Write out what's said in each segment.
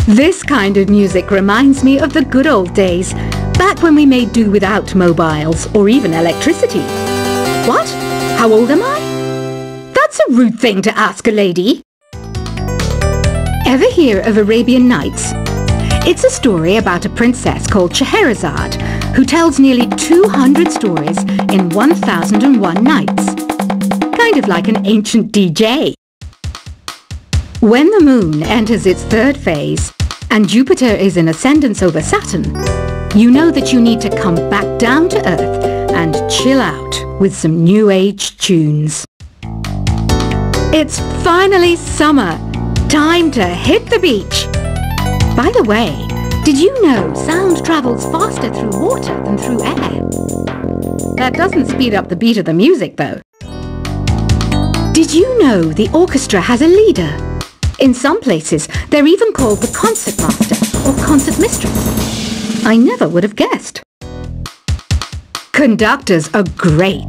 This kind of music reminds me of the good old days, back when we made do without mobiles or even electricity. What? How old am I? That's a rude thing to ask a lady. Ever hear of Arabian Nights? It's a story about a princess called Scheherazade, who tells nearly 200 stories in 1001 nights. Kind of like an ancient DJ. When the moon enters its third phase and Jupiter is in ascendance over Saturn, you know that you need to come back down to Earth and chill out with some new age tunes. It's finally summer. Time to hit the beach. By the way, did you know sound travels faster through water than through air? That doesn't speed up the beat of the music, though. Did you know the orchestra has a leader? In some places, they're even called the concertmaster or concert mistress. I never would have guessed. Conductors are great.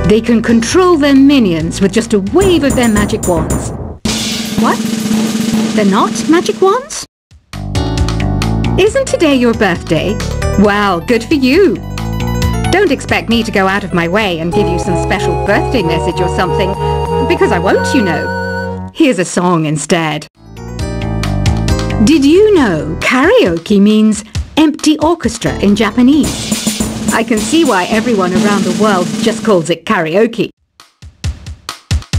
They can control their minions with just a wave of their magic wands. What? They're not magic wands? Isn't today your birthday? Well, good for you. Don't expect me to go out of my way and give you some special birthday message or something, because I won't, you know. Here's a song instead. Did you know karaoke means empty orchestra in Japanese? I can see why everyone around the world just calls it karaoke.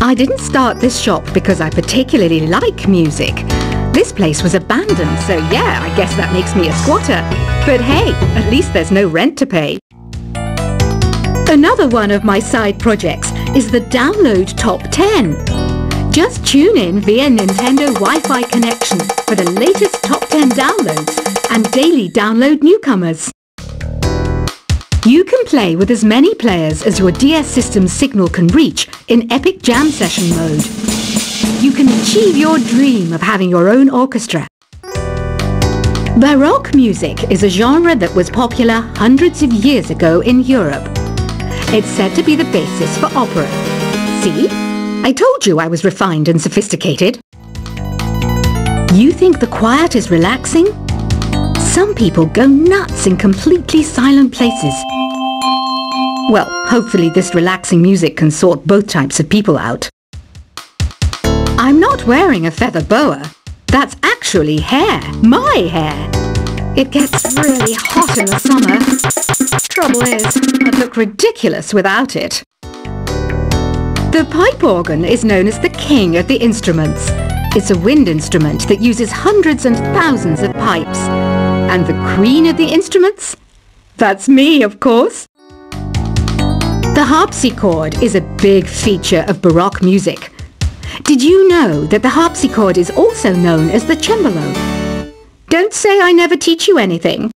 I didn't start this shop because I particularly like music. This place was abandoned, so yeah, I guess that makes me a squatter. But hey, at least there's no rent to pay. Another one of my side projects is the Download Top 10. Just tune in via Nintendo Wi-Fi connection for the latest top 10 downloads and daily download newcomers. You can play with as many players as your DS system's signal can reach in Epic Jam Session mode. You can achieve your dream of having your own orchestra. Baroque music is a genre that was popular hundreds of years ago in Europe. It's said to be the basis for opera. See? I told you I was refined and sophisticated. You think the quiet is relaxing? Some people go nuts in completely silent places. Well, hopefully this relaxing music can sort both types of people out. I'm not wearing a feather boa. That's actually hair. My hair. It gets really hot in the summer. Trouble is, I'd look ridiculous without it. The pipe organ is known as the king of the instruments. It's a wind instrument that uses hundreds and thousands of pipes. And the queen of the instruments? That's me, of course. The harpsichord is a big feature of Baroque music. Did you know that the harpsichord is also known as the cembalo? Don't say I never teach you anything.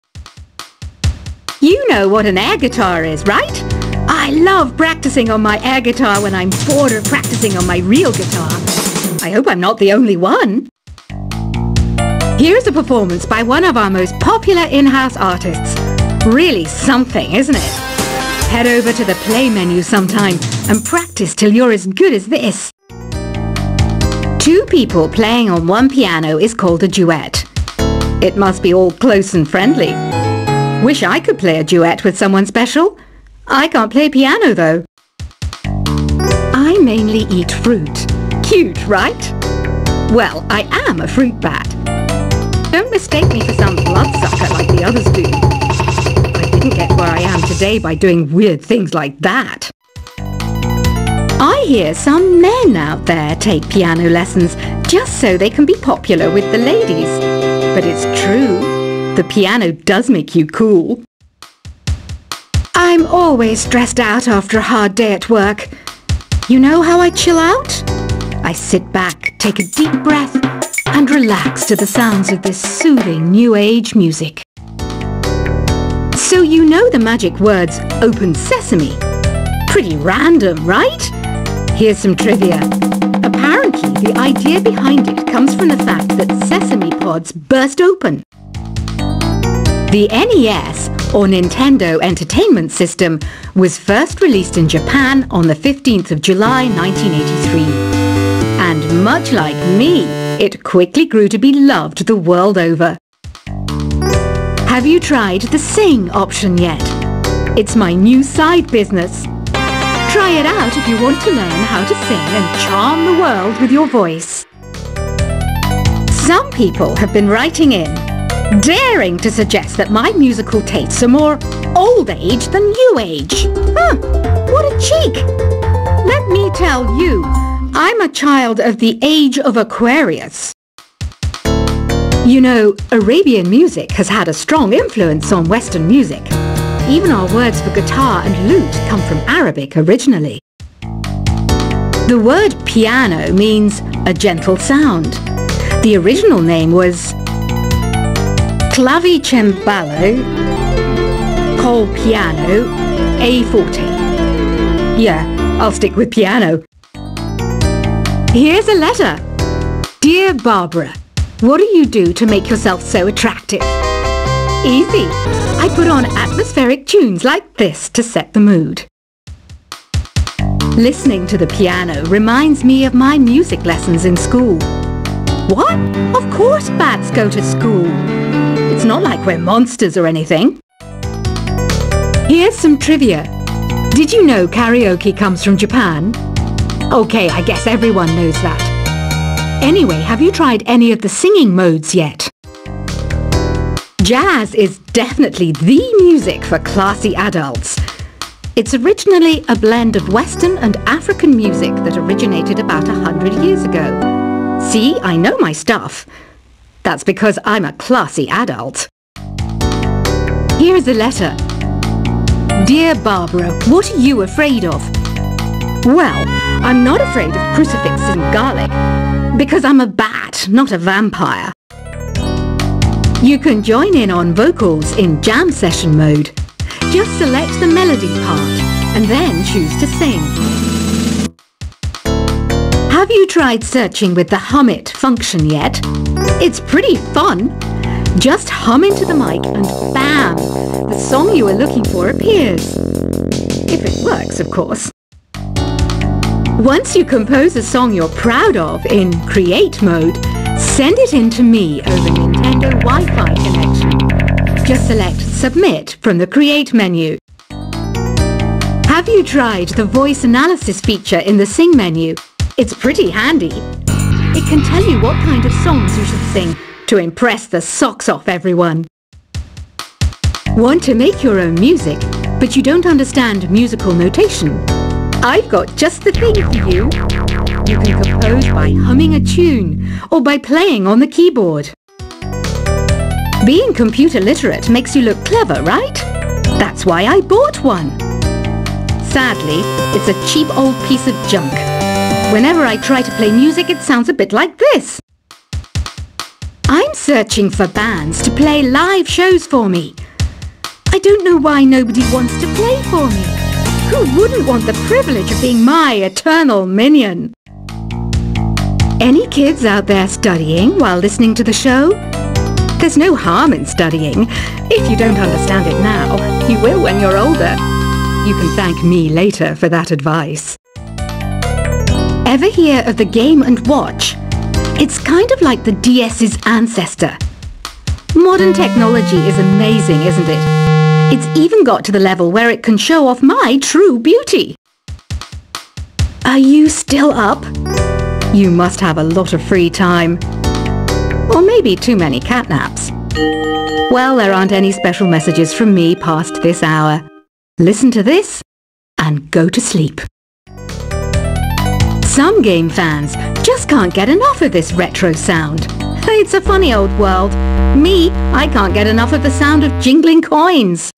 You know what an air guitar is, right? I love practicing on my air guitar when I'm bored of practicing on my real guitar. I hope I'm not the only one. Here's a performance by one of our most popular in-house artists. Really something, isn't it? Head over to the play menu sometime and practice till you're as good as this. Two people playing on one piano is called a duet. It must be all close and friendly. Wish I could play a duet with someone special. I can't play piano though. I mainly eat fruit. Cute, right? Well, I am a fruit bat. Don't mistake me for some bloodsucker like the others do. I didn't get where I am today by doing weird things like that. I hear some men out there take piano lessons just so they can be popular with the ladies. But it's true. The piano does make you cool. I'm always stressed out after a hard day at work. You know how I chill out? I sit back, take a deep breath, and relax to the sounds of this soothing new age music. So you know the magic words "open sesame"? Pretty random, right? Here's some trivia. Apparently, the idea behind it comes from the fact that sesame pods burst open. The NES, or Nintendo Entertainment System, was first released in Japan on the 15th of July 1983. And much like me, It quickly grew to be loved the world over. Have you tried the sing option yet? It's my new side business. Try it out if you want to learn how to sing and charm the world with your voice. Some people have been writing in, daring to suggest that my musical tastes are more old age than new age. What a cheek! Let me tell you, I'm a child of the age of Aquarius. You know, Arabian music has had a strong influence on Western music. Even our words for guitar and lute come from Arabic originally. The word piano means a gentle sound. The original name was clavicembalo col piano a forte. Yeah, I'll stick with piano. Here's a letter. Dear Barbara, what do you do to make yourself so attractive? Easy. I put on atmospheric tunes like this to set the mood. Listening to the piano reminds me of my music lessons in school. What? Of course bats go to school. It's not like we're monsters or anything. Here's some trivia. Did you know karaoke comes from Japan? Okay, I guess everyone knows that. Anyway, have you tried any of the singing modes yet? Jazz is definitely the music for classy adults. It's originally a blend of Western and African music that originated about 100 years ago. See, I know my stuff. That's because I'm a classy adult. Here's a letter. Dear Barbara, what are you afraid of? Well, I'm not afraid of crucifix and garlic, because I'm a bat, not a vampire. You can join in on vocals in jam session mode. Just select the melody part and then choose to sing. Have you tried searching with the Hum It function yet? It's pretty fun. Just hum into the mic and bam! The song you are looking for appears. If it works, of course. Once you compose a song you're proud of in Create mode, send it in to me over Nintendo Wi-Fi connection. Just select Submit from the Create menu. Have you tried the voice analysis feature in the Sing menu? It's pretty handy. It can tell you what kind of songs you should sing to impress the socks off everyone. Want to make your own music, but you don't understand musical notation? I've got just the thing for you. You can compose by humming a tune or by playing on the keyboard. Being computer literate makes you look clever, right? That's why I bought one. Sadly, it's a cheap old piece of junk. Whenever I try to play music, it sounds a bit like this. I'm searching for bands to play live shows for me. I don't know why nobody wants to play for me. Who wouldn't want the privilege of being my eternal minion? Any kids out there studying while listening to the show? There's no harm in studying. If you don't understand it now, you will when you're older. You can thank me later for that advice. Ever hear of the Game & Watch? It's kind of like the DS's ancestor. Modern technology is amazing, isn't it? It's even got to the level where it can show off my true beauty. Are you still up? You must have a lot of free time. Or maybe too many catnaps. Well, there aren't any special messages from me past this hour. Listen to this and go to sleep. Some game fans just can't get enough of this retro sound. It's a funny old world. Me, I can't get enough of the sound of jingling coins.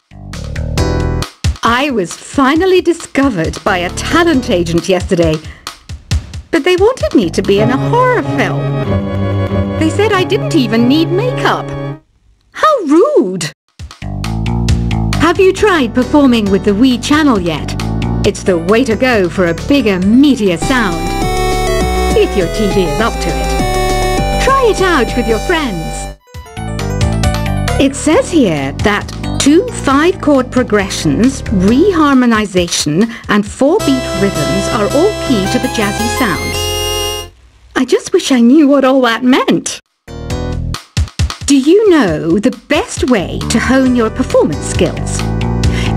I was finally discovered by a talent agent yesterday, but they wanted me to be in a horror film. They said I didn't even need makeup. How rude! Have you tried performing with the Wii channel yet? It's the way to go for a bigger, meatier sound. If your TV is up to it. Try it out with your friends. It says here that 2 5-chord progressions, reharmonization and 4-beat rhythms are all key to the jazzy sound. I just wish I knew what all that meant. Do you know the best way to hone your performance skills?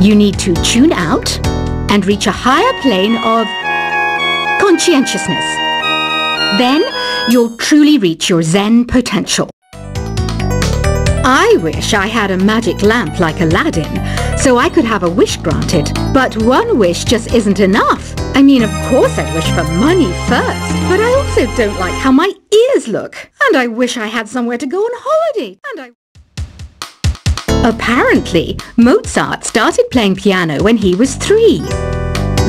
You need to tune out and reach a higher plane of conscientiousness. Then you'll truly reach your Zen potential. I wish I had a magic lamp like Aladdin, so I could have a wish granted. But one wish just isn't enough. I mean, of course I'd wish for money first, but I also don't like how my ears look. And I wish I had somewhere to go on holiday. Apparently, Mozart started playing piano when he was 3.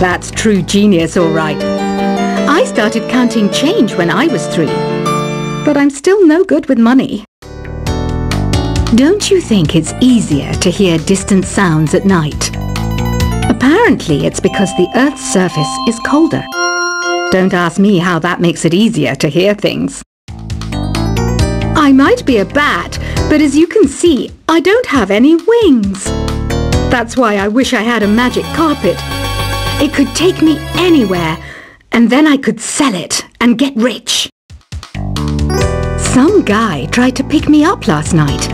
That's true genius, all right. I started counting change when I was 3. But I'm still no good with money. Don't you think it's easier to hear distant sounds at night? Apparently it's because the Earth's surface is colder. Don't ask me how that makes it easier to hear things. I might be a bat, but as you can see, I don't have any wings. That's why I wish I had a magic carpet. It could take me anywhere, and then I could sell it and get rich. Some guy tried to pick me up last night.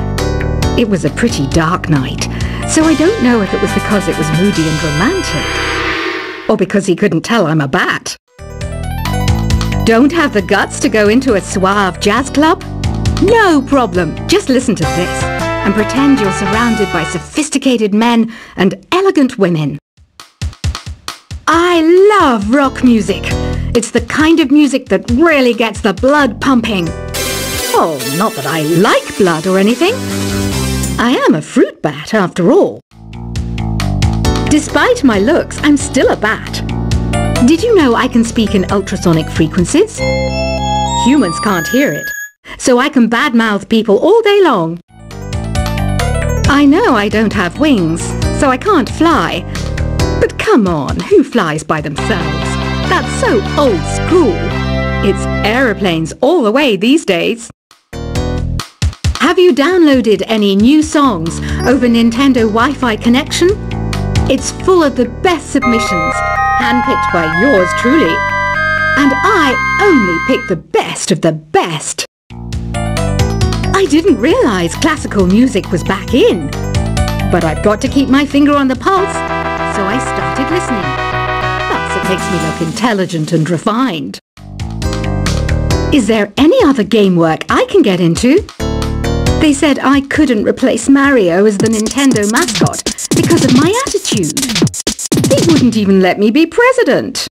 It was a pretty dark night, so I don't know if it was because it was moody and romantic, or because he couldn't tell I'm a bat. Don't have the guts to go into a suave jazz club? No problem, just listen to this and pretend you're surrounded by sophisticated men and elegant women. I love rock music. It's the kind of music that really gets the blood pumping. Oh, not that I like blood or anything. I am a fruit bat, after all. Despite my looks, I'm still a bat. Did you know I can speak in ultrasonic frequencies? Humans can't hear it, so I can badmouth people all day long. I know I don't have wings, so I can't fly. But come on, who flies by themselves? That's so old school. It's aeroplanes all the way these days. Have you downloaded any new songs over Nintendo Wi-Fi connection? It's full of the best submissions, handpicked by yours truly. And I only pick the best of the best. I didn't realize classical music was back in. But I've got to keep my finger on the pulse, so I started listening. Plus, it makes me look intelligent and refined. Is there any other game work I can get into? They said I couldn't replace Mario as the Nintendo mascot because of my attitude. They wouldn't even let me be president.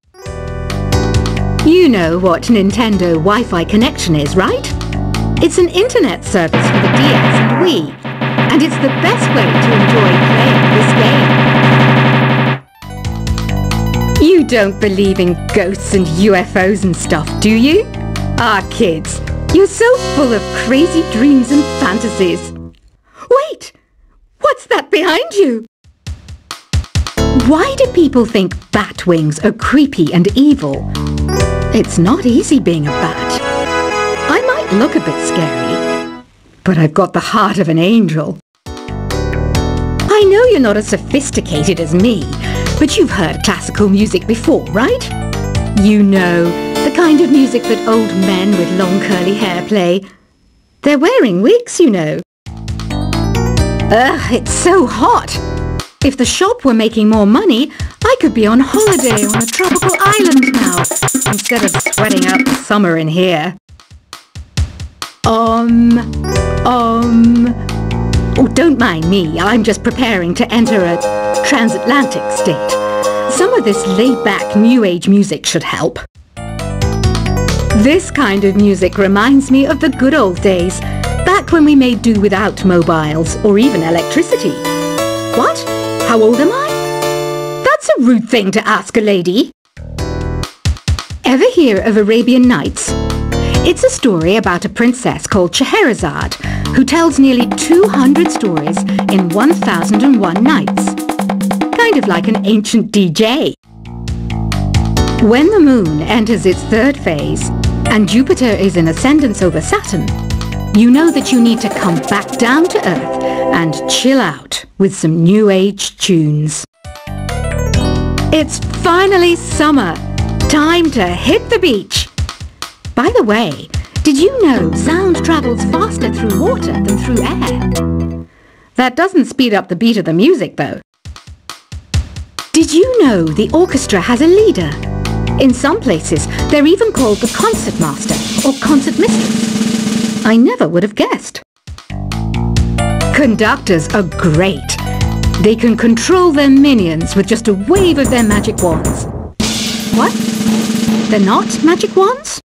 You know what Nintendo Wi-Fi connection is, right? It's an internet service for the DS and Wii, and it's the best way to enjoy playing this game. You don't believe in ghosts and UFOs and stuff, do you? Ah, kids. You're so full of crazy dreams and fantasies. Wait! What's that behind you? Why do people think bat wings are creepy and evil? It's not easy being a bat. I might look a bit scary, but I've got the heart of an angel. I know you're not as sophisticated as me, but you've heard classical music before, right? You know, the kind of music that old men with long curly hair play. They're wearing wigs, you know. Ugh, it's so hot. If the shop were making more money, I could be on holiday on a tropical island now, instead of sweating out the summer in here. Oh, don't mind me. I'm just preparing to enter a transatlantic state. Some of this laid-back New Age music should help. This kind of music reminds me of the good old days, back when we made do without mobiles or even electricity. What? How old am I? That's a rude thing to ask a lady. Ever hear of Arabian Nights? It's a story about a princess called Scheherazade, who tells nearly 200 stories in 1001 nights. Kind of like an ancient DJ. When the moon enters its third phase, and Jupiter is in ascendance over Saturn, you know that you need to come back down to Earth and chill out with some New Age tunes. It's finally summer. Time to hit the beach. By the way, did you know sound travels faster through water than through air? That doesn't speed up the beat of the music, though. Did you know the orchestra has a leader? In some places, they're even called the concertmaster or concert mistress. I never would have guessed. Conductors are great. They can control their minions with just a wave of their magic wands. What? They're not magic wands?